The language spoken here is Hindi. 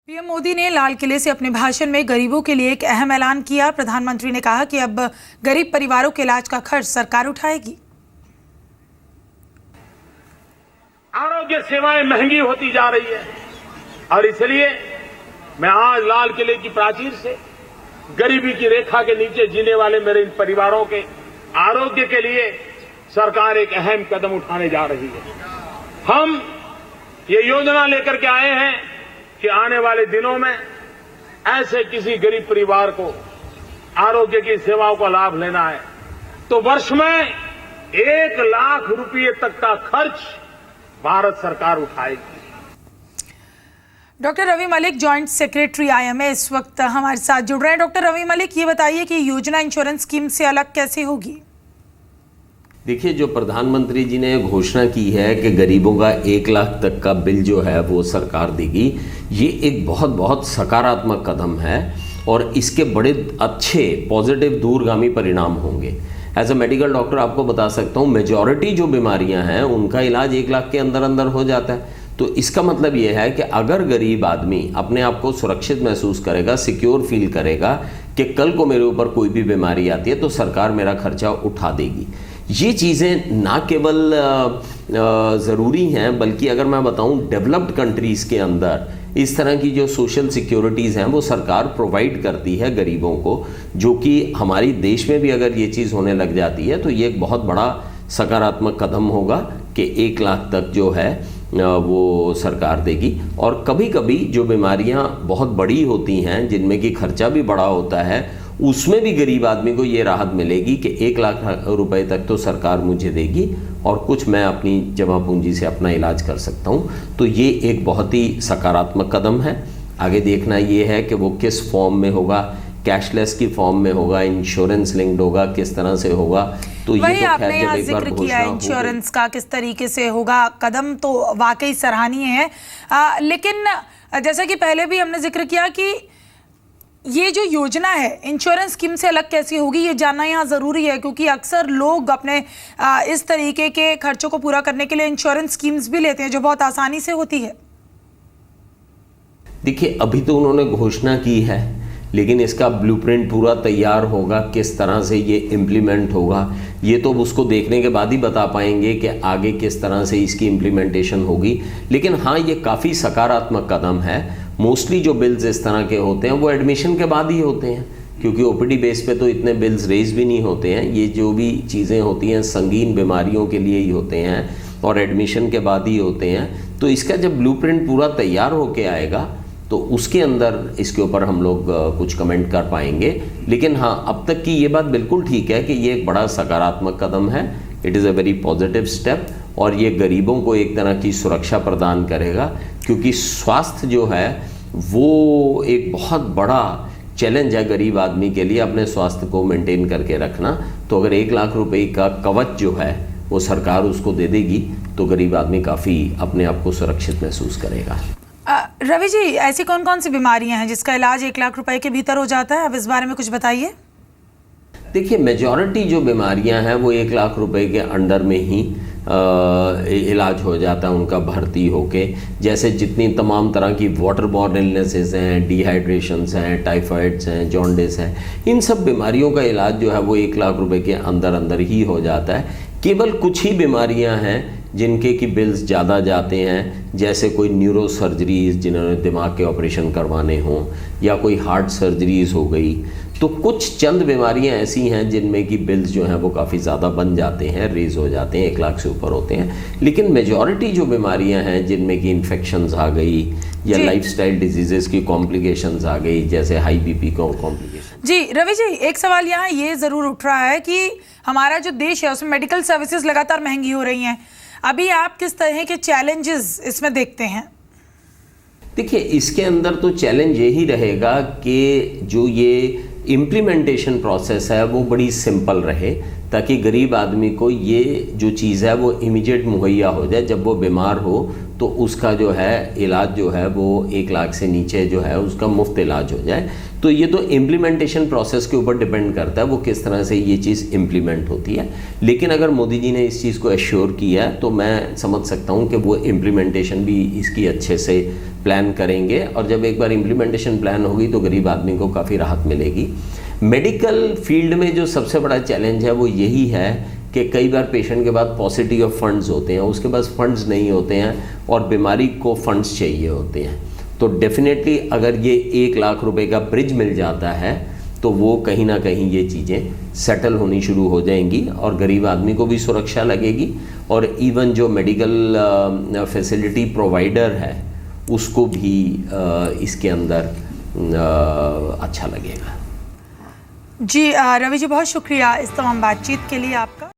पीएम मोदी ने लाल किले से अपने भाषण में गरीबों के लिए एक अहम ऐलान किया। प्रधानमंत्री ने कहा कि अब गरीब परिवारों के इलाज का खर्च सरकार उठाएगी। आरोग्य सेवाएं महंगी होती जा रही है और इसलिए मैं आज लाल किले की प्राचीर से गरीबी की रेखा के नीचे जीने वाले मेरे इन परिवारों के आरोग्य के लिए सरकार एक अहम कदम उठाने जा रही है। हम ये योजना लेकर के आए हैं कि आने वाले दिनों में ऐसे किसी गरीब परिवार को आरोग्य की सेवाओं का लाभ लेना है तो वर्ष में 1 लाख रुपये तक का खर्च भारत सरकार उठाएगी। Doctor Ravi Malik, joint secretary IMA, इस वक्त हमारे साथ जुड़ रहे हैं। डॉक्टर रवि मलिक, ये बताइए कि योजना इंश्योरेंस स्कीम से अलग कैसे होगी? देखिए, जो प्रधानमंत्री जी ने घोषणा की है कि गरीबों का 1 लाख तक का बिल जो है वो सरकार देगी, ये एक बहुत बहुत सकारात्मक कदम है और इसके बड़े अच्छे पॉजिटिव दूरगामी परिणाम होंगे। एज अ मेडिकल डॉक्टर आपको बता सकता हूँ, मेजॉरिटी जो बीमारियां हैं उनका इलाज 1 लाख के अंदर अंदर हो जाता है। तो इसका मतलब ये है कि अगर गरीब आदमी अपने आप को सुरक्षित महसूस करेगा, सिक्योर फील करेगा कि कल को मेरे ऊपर कोई भी बीमारी आती है तो सरकार मेरा खर्चा उठा देगी। ये चीज़ें ना केवल ज़रूरी हैं बल्कि अगर मैं बताऊं, डेवलप्ड कंट्रीज़ के अंदर इस तरह की जो सोशल सिक्योरिटीज़ हैं वो सरकार प्रोवाइड करती है गरीबों को, जो कि हमारी देश में भी अगर ये चीज़ होने लग जाती है तो ये एक बहुत बड़ा सकारात्मक कदम होगा कि 1 लाख तक जो है वो सरकार देगी। और कभी कभी जो बीमारियां बहुत बड़ी होती हैं, जिनमें कि खर्चा भी बड़ा होता है, उसमें भी गरीब आदमी को ये राहत मिलेगी कि 1 लाख रुपए तक तो सरकार मुझे देगी और कुछ मैं अपनी जमा पूंजी से अपना इलाज कर सकता हूँ। तो ये एक बहुत ही सकारात्मक कदम है। आगे देखना ये है कि वो किस फॉर्म में होगा, कैशलेस की फॉर्म में होगा, इंश्योरेंस लिंक्ड होगा, किस तरह से होगा। तो ये वही तो आपने खैर यहाँ जब एक बार जिक्र किया इंश्योरेंस का, किस तरीके से होगा, कदम तो वाकई सराहनीय है। लेकिन जैसा कि पहले भी हमने जिक्र किया कि ये जो योजना है इंश्योरेंस स्कीम से अलग कैसी होगी, ये जानना यहाँ ज़रूरी है, क्योंकि अक्सर लोग अपने इस तरीके के खर्चों को पूरा करने के लिए इंश्योरेंस स्कीम्स भी लेते हैं जो बहुत आसानी से होती है। देखिए, अभी तो उन्होंने घोषणा की है, लेकिन इसका ब्लूप्रिंट पूरा तैयार होगा, किस तरह से ये इम्प्लीमेंट होगा ये तो उसको देखने के बाद ही बता पाएंगे कि आगे किस तरह से इसकी इम्प्लीमेंटेशन होगी। लेकिन हाँ, ये काफ़ी सकारात्मक कदम है। मोस्टली जो बिल्स इस तरह के होते हैं वो एडमिशन के बाद ही होते हैं, क्योंकि ओपीडी बेस पे तो इतने बिल्स रेज भी नहीं होते हैं। ये जो भी चीज़ें होती हैं संगीन बीमारियों के लिए ही होते हैं और एडमिशन के बाद ही होते हैं। तो इसका जब ब्लूप्रिंट पूरा तैयार होके आएगा तो उसके अंदर इसके ऊपर हम लोग कुछ कमेंट कर पाएंगे। लेकिन हाँ, अब तक की ये बात बिल्कुल ठीक है कि ये एक बड़ा सकारात्मक कदम है। It is a very positive step और ये गरीबों को एक तरह की सुरक्षा प्रदान करेगा, क्योंकि स्वास्थ्य जो है वो एक बहुत बड़ा चैलेंज है गरीब आदमी के लिए, अपने स्वास्थ्य को मेंटेन करके रखना। तो अगर 1 लाख रुपए का कवच जो है वो सरकार उसको दे देगी तो गरीब आदमी काफ़ी अपने आप को सुरक्षित महसूस करेगा। रवि जी, ऐसी कौन कौन सी बीमारियां हैं जिसका इलाज 1 लाख रुपए के भीतर हो जाता है? अब इस बारे में कुछ बताइए। देखिए, मेजॉरिटी जो बीमारियां हैं वो 1 लाख रुपए के अंडर में ही इलाज हो जाता है उनका भर्ती होके। जैसे जितनी तमाम तरह की वाटर बॉर्न इलनेसेस हैं, डिहाइड्रेशंस हैं, टाइफाइड्स हैं, जॉन्डिस हैं, इन सब बीमारियों का इलाज जो है वो 1 लाख रुपए के अंदर अंदर ही हो जाता है। केवल कुछ ही बीमारियां हैं जिनके की बिल्स ज़्यादा जाते हैं, जैसे कोई न्यूरो सर्जरीज जिन्होंने दिमाग के ऑपरेशन करवाने हों, या कोई हार्ट सर्जरीज हो गई। तो कुछ चंद बीमारियां ऐसी हैं जिनमें की बिल्स जो हैं वो काफ़ी ज़्यादा बन जाते हैं, रेज हो जाते हैं, 1 लाख से ऊपर होते हैं। लेकिन मेजॉरिटी जो बीमारियां हैं जिनमें कि इन्फेक्शंस आ गई या लाइफस्टाइल डिजीजेस की कॉम्प्लिकेशंस आ गई, जैसे हाई बीपी को कॉम्प्लिकेशन। जी रवि जी, एक सवाल यहाँ ये ज़रूर उठ रहा है कि हमारा जो देश है उसमें मेडिकल सर्विसेज लगातार महंगी हो रही हैं। अभी आप किस तरह के चैलेंजेस इसमें देखते हैं? देखिए, इसके अंदर तो चैलेंज यही रहेगा कि जो ये इम्प्लीमेंटेशन प्रोसेस है वो बड़ी सिंपल रहे, ताकि गरीब आदमी को ये जो चीज़ है वो इमीडिएट मुहैया हो जाए। जब वो बीमार हो तो उसका जो है इलाज जो है वो 1 लाख से नीचे जो है उसका मुफ्त इलाज हो जाए। तो ये तो इम्प्लीमेंटेशन प्रोसेस के ऊपर डिपेंड करता है वो किस तरह से ये चीज़ इम्प्लीमेंट होती है। लेकिन अगर मोदी जी ने इस चीज़ को एश्योर किया है तो मैं समझ सकता हूँ कि वो इम्प्लीमेंटेशन भी इसकी अच्छे से प्लान करेंगे, और जब एक बार इम्प्लीमेंटेशन प्लान होगी तो गरीब आदमी को काफ़ी राहत मिलेगी। मेडिकल फील्ड में जो सबसे बड़ा चैलेंज है वो यही है कि कई बार पेशेंट के पास पॉजिटिव ऑफ फंड्स होते हैं, उसके पास फंड्स नहीं होते हैं और बीमारी को फंड्स चाहिए होते हैं। तो डेफिनेटली अगर ये 1 लाख रुपए का ब्रिज मिल जाता है तो वो कहीं ना कहीं ये चीज़ें सेटल होनी शुरू हो जाएंगी और गरीब आदमी को भी सुरक्षा लगेगी, और इवन जो मेडिकल फैसिलिटी प्रोवाइडर है उसको भी इसके अंदर अच्छा लगेगा। जी रवि जी, बहुत शुक्रिया इस तमाम बातचीत के लिए आपका।